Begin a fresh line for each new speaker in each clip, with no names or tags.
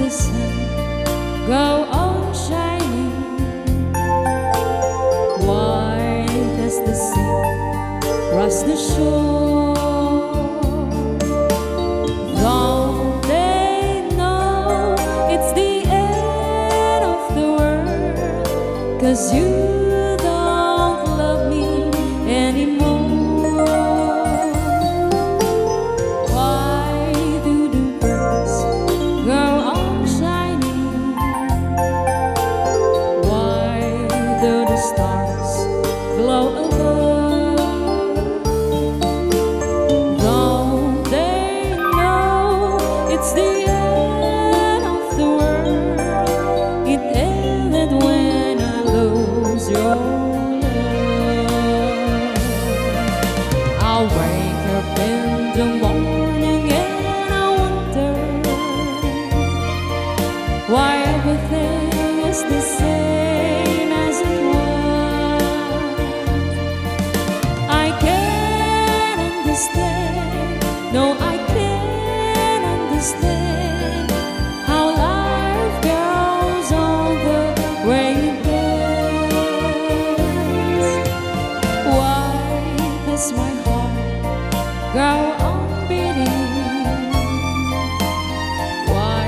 the sun go on shining? Why does the sea cross the shore? Don't they know it's the end of the world? 'Cause you don't love me anymore. Why do the birds go on shining? Why do the stars glow above? Don't they know it's the end of the world? It ended when I lose your love. I'll wake up in the morning and I wonder why everything is the same as it was. I can't understand, no, I can't understand how life goes on the way it does. Why does my heart go on beating? Why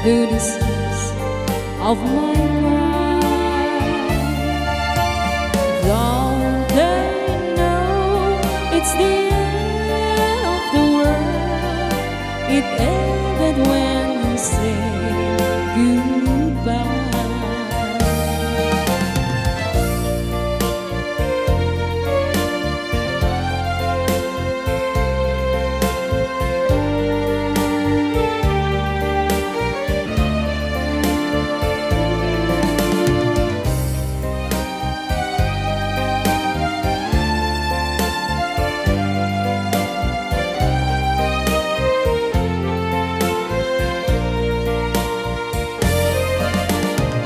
do the seas of my pride? Don't they know it's the end of the world? It ended when you said goodbye.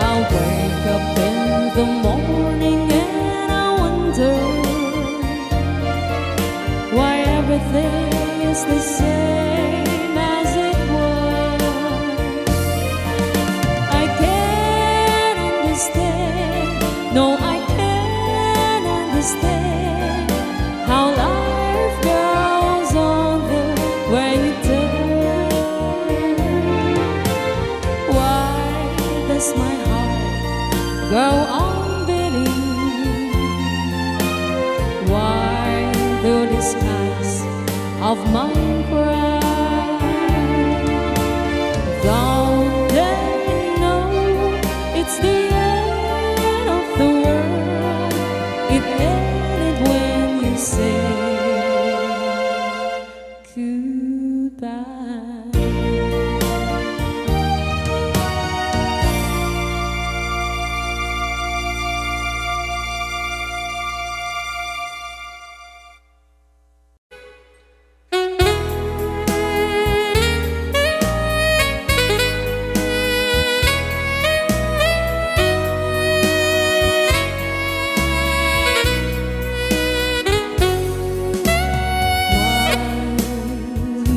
I'll wake up in the morning and I wonder why everything is the same as it was. I can't understand, no, I can't understand how life goes on the way it does. Why does my heart go on beating? Why do the skies of mine cry? Don't they know it's the end of the world? It ended when you said goodbye.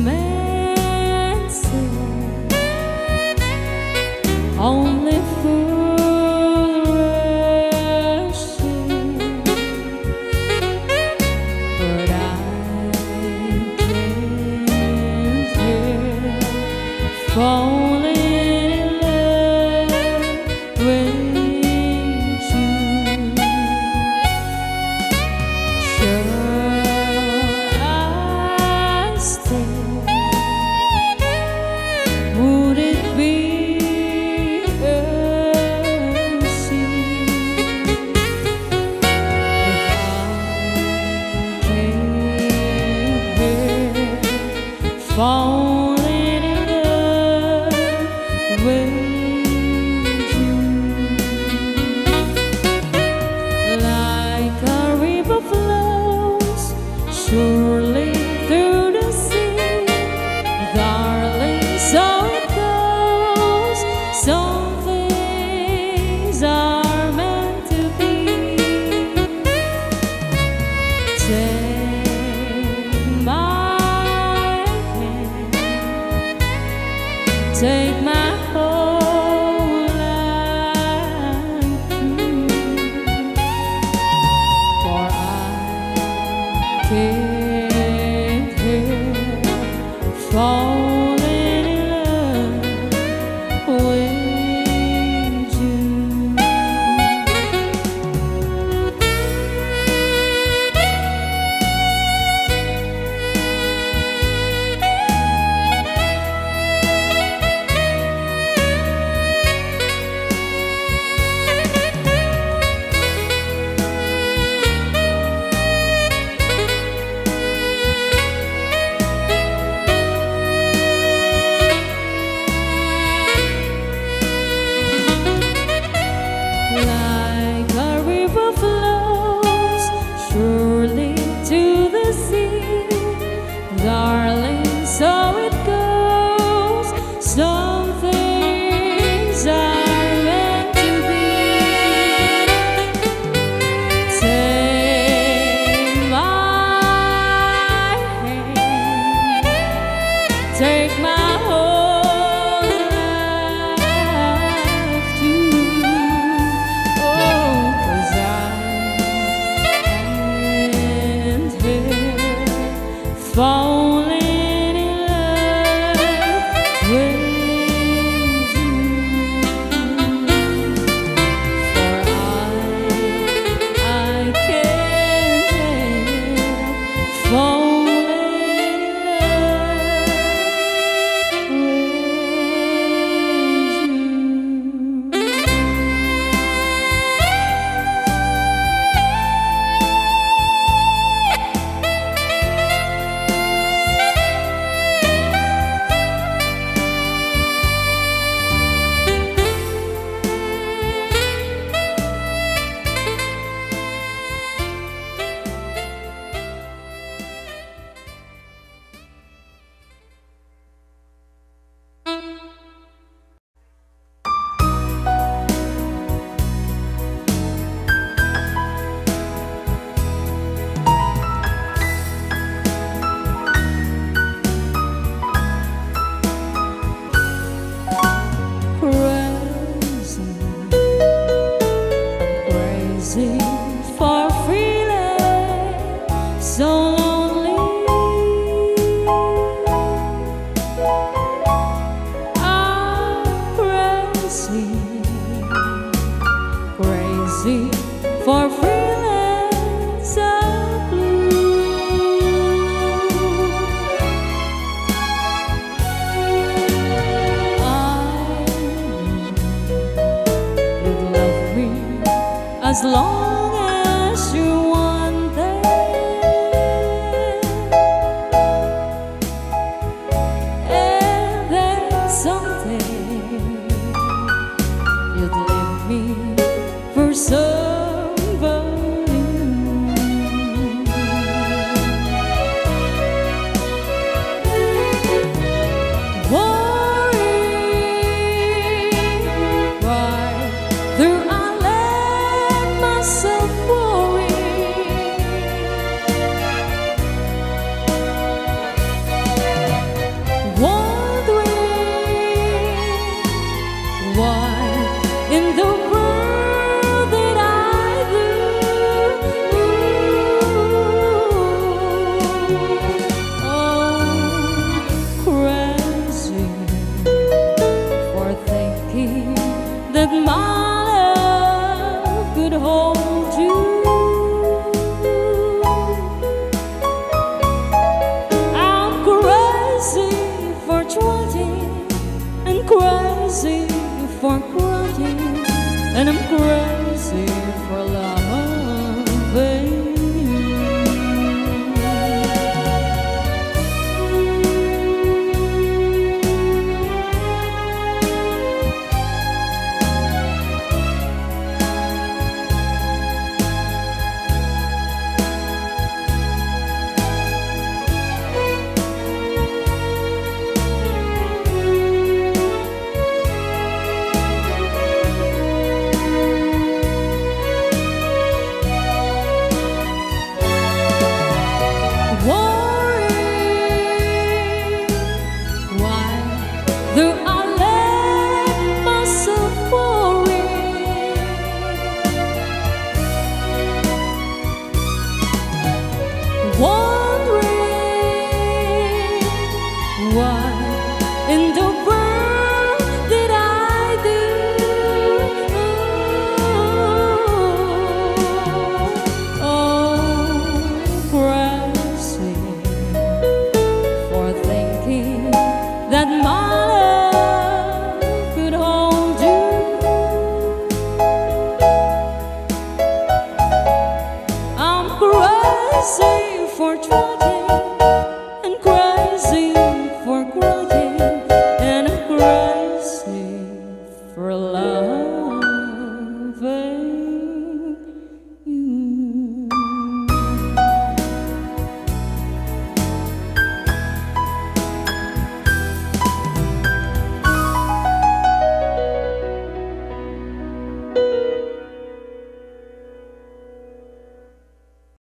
Man said only fool rushing, but I can't help falling in love with you. Shall I stay? Would it be a sin if I can't help falling in love with you? Like a river flows surely through the sea, darling, so it goes. Some things are meant to be. Take my hand, take my crazy for freelance blue. I knew you'd love me as long as you wanted, and then someday you'd leave me for somebody new. Worry, why do I let myself worry? Wondering why in the world that I do. Oh, crazy for thinking that my love could hold you. I'm crazy for trying and crazy for crying, and I'm crazy for loving you. Worry, why do I